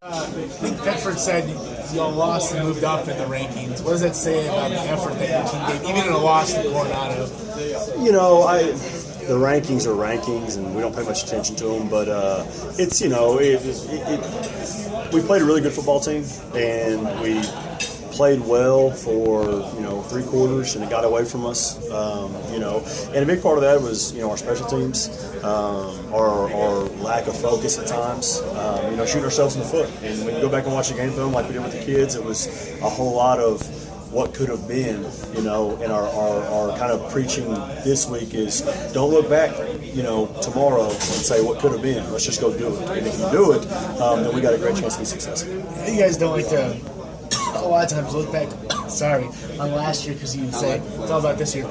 Thetford said y'all lost and moved up in the rankings. What does that say about the effort that your team gave, even in a loss to Coronado? The rankings are rankings, and we don't pay much attention to them. But it's we played a really good football team, and we played well for 3 quarters, and it got away from us. And a big part of that was our special teams, our lack of focus at times. Shooting ourselves in the foot. And when you go back and watch the game film like we did with the kids, it was a whole lot of what could have been, and our kind of preaching this week is don't look back, tomorrow and say what could have been. Let's just go do it. And if you do it, then we got a great chance to be successful. You guys don't like to a lot of times look back, on last year because you say it's all about this year.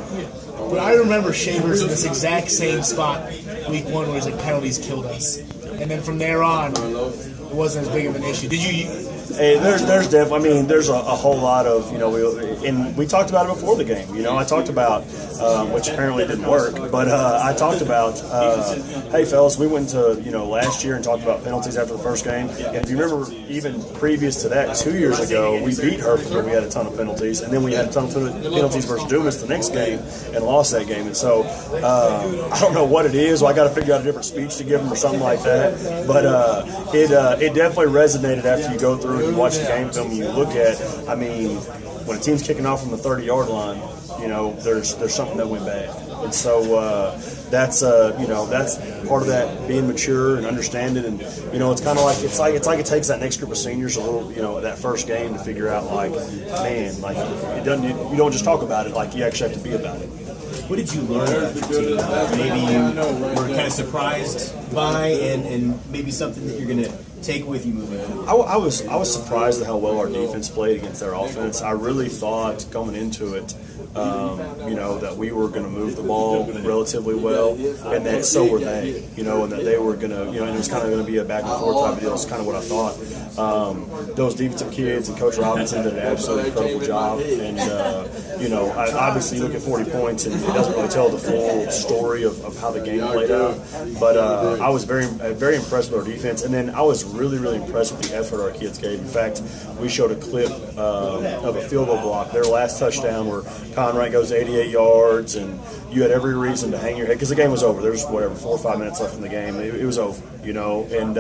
But I remember Shavers in this exact same spot week 1 where he's like, penalties killed us. And then from there on, it wasn't as big of an issue. Did you? Hey, there's definitely, there's a whole lot of, we talked about it before the game. I talked about, which apparently didn't work, but I talked about, hey, fellas, we went to, last year and talked about penalties after the first game. And if you remember, even previous to that, 2 years ago, we beat Hereford where we had a ton of penalties, and then we had a ton of penalties versus Dumas the next game and lost that game. And so I don't know what it is. I got to figure out a different speech to give them or something like that. But it definitely resonated after you go through and you watch the game film and you look at, when a team's kicking off from the 30-yard line, there's something that went bad. And so that's part of that, being mature and understanding. And it's kind of like it takes that next group of seniors a little, that first game to figure out it doesn't. You don't just talk about it, you actually have to be about it. What did you learn about your team? Maybe you were kind of surprised by, and maybe something that you're going to take with you moving forward. I was surprised at how well our defense played against their offense. I really thought going into it, that we were going to move the ball relatively well, and that so were they, and that they were going to, and it was kind of going to be a back and forth type of deal. It's kind of what I thought. Those defensive kids and Coach Robinson did an absolutely incredible job, and obviously you look at 40 points and it doesn't really tell the full story of how the game played out. But I was very impressed with our defense, and then I was really, really impressed with the effort our kids gave. In fact, we showed a clip of a field goal block, their last touchdown, where Conrad goes 88 yards, and you had every reason to hang your head because the game was over. There's 4 or 5 minutes left in the game. It was over, and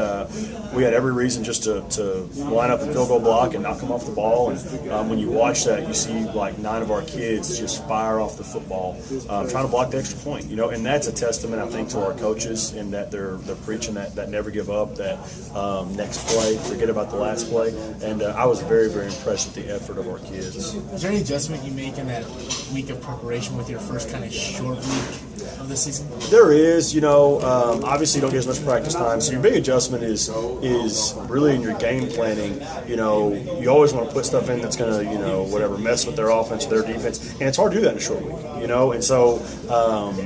we had every reason just to line up and field goal block and knock them off the ball. And when you watch that, you see 9 of our kids just fire off the football, trying to block the extra point, and that's a testament, I think, to our coaches, in that they're preaching that never give up, that next play, forget about the last play. And I was very, very impressed with the effort of our kids. Is there any adjustment you make in that week of preparation with your first kind of short week of the season? There is, obviously you don't get as much practice time, so your big adjustment is really in your game planning. You always want to put stuff in that's going to, mess with their offense or their defense, and it's hard to do that in a short week, and so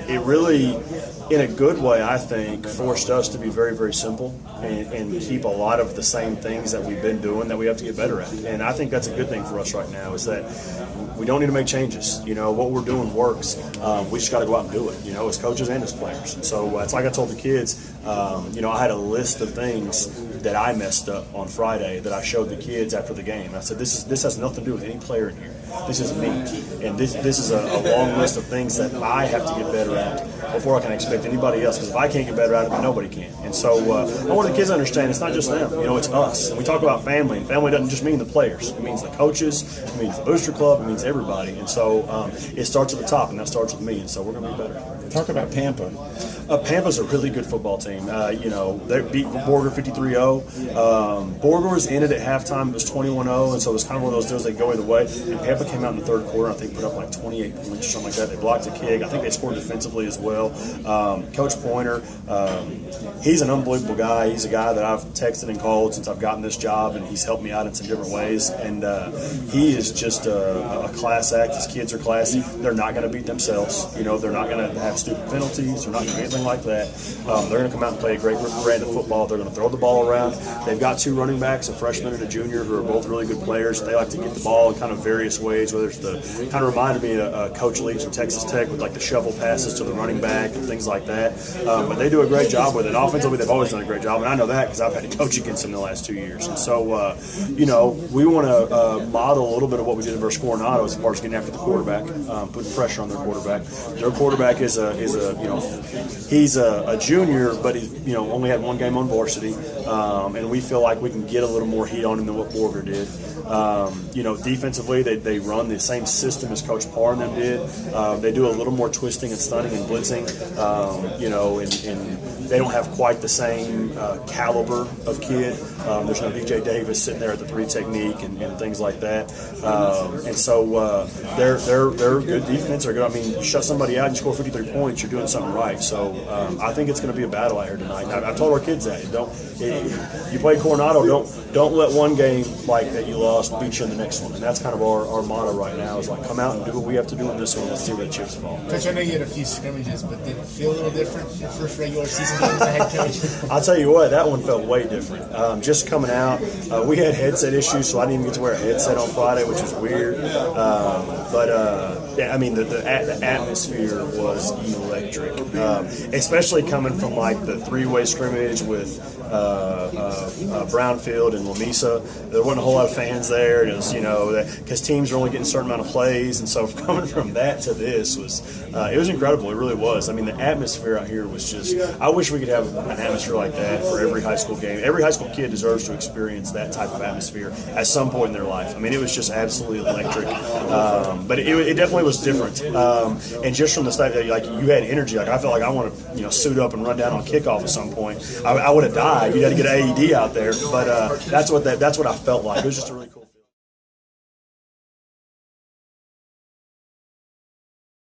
it really, in a good way, I think, forced us to be very, very simple and keep a lot of the same things that we've been doing that we have to get better at. And I think that's a good thing for us right now, is that we don't need to make changes. What we're doing works. We just got to go out and do it, as coaches and as players. And so it's like I told the kids, I had a list of things that I messed up on Friday that I showed the kids after the game. I said, this has nothing to do with any player in here. This is me. And this is a long list of things that I have to get better at before I can expect anybody else. Because if I can't get better at it, then nobody can. And so I want the kids to understand it's not just them. It's us. And we talk about family, and family doesn't just mean the players. It means the coaches. It means the booster club. It means everybody. And so it starts at the top, and that starts with me. And so we're going to be better. Talk about Pampa. Pampa's a really good football team. They beat Borger 53-0. Borger was in it at halftime. It was 21-0, and so it was kind of one of those deals that go either way. And Pampa came out in the third quarter, I think, put up 28 points or something like that. They blocked a kick. I think they scored defensively as well. Coach Pointer, he's an unbelievable guy. He's a guy that I've texted and called since I've gotten this job, and he's helped me out in some different ways. And he is just a class act. His kids are classy. They're not going to beat themselves. They're not going to have stupid penalties. They're not going to do anything like that. They're going to come out and play a great brand of football. They're going to throw the ball around. They've got 2 running backs, a freshman and a junior, who are both really good players. They like to get the ball in kind of various ways, whether it's kind of reminded me of Coach Leach in Texas Tech with the shovel passes to the running back. quarterback and things like that. But they do a great job with it. Offensively, they've always done a great job, and I know that because I've had to coach against them the last 2 years. And so, we want to model a little bit of what we did versus Coronado as far as getting after the quarterback, putting pressure on their quarterback. Their quarterback is he's a junior, but he only had one game on varsity, and we feel like we can get a little more heat on him than what Borger did. Defensively, they run the same system as Coach Parr and them did. They do a little more twisting and stunning and blitzing, and they don't have quite the same caliber of kid. There's no DJ Davis sitting there at the 3 technique and things like that. And so they're a good defense. They're good. I mean, you shut somebody out and you score 53 points, you're doing something right. So I think it's going to be a battle out here tonight. And I've told our kids that. You play Coronado, don't let one game like that you lost beat you in the next one. And that's kind of our motto right now is like, come out and do what we have to do in this one. Let's see where the chips fall. Coach, I know you had a few scrimmages, but did it feel a little different your first regular season game as a head coach? I'll tell you what, that one felt way different. Just coming out, we had headset issues, so I didn't even get to wear a headset on Friday, which was weird. The atmosphere was electric, especially coming from like the 3-way scrimmage with Brownfield and Lamesa. There wasn't a whole lot of fans there. It was, because teams are only getting a certain amount of plays, and so coming from that to this it was incredible. It really was. I mean, the atmosphere out here was just. I wish we could have an atmosphere like that for every high school game. Every high school kid deserves to experience that type of atmosphere at some point in their life. I mean, it was just absolutely electric. But it definitely was different. And just from the state, like you had energy. Like I felt like I want to, suit up and run down on kickoff at some point. I would have died. You got to get an AED out there. But that's what I felt like. It was just a really cool.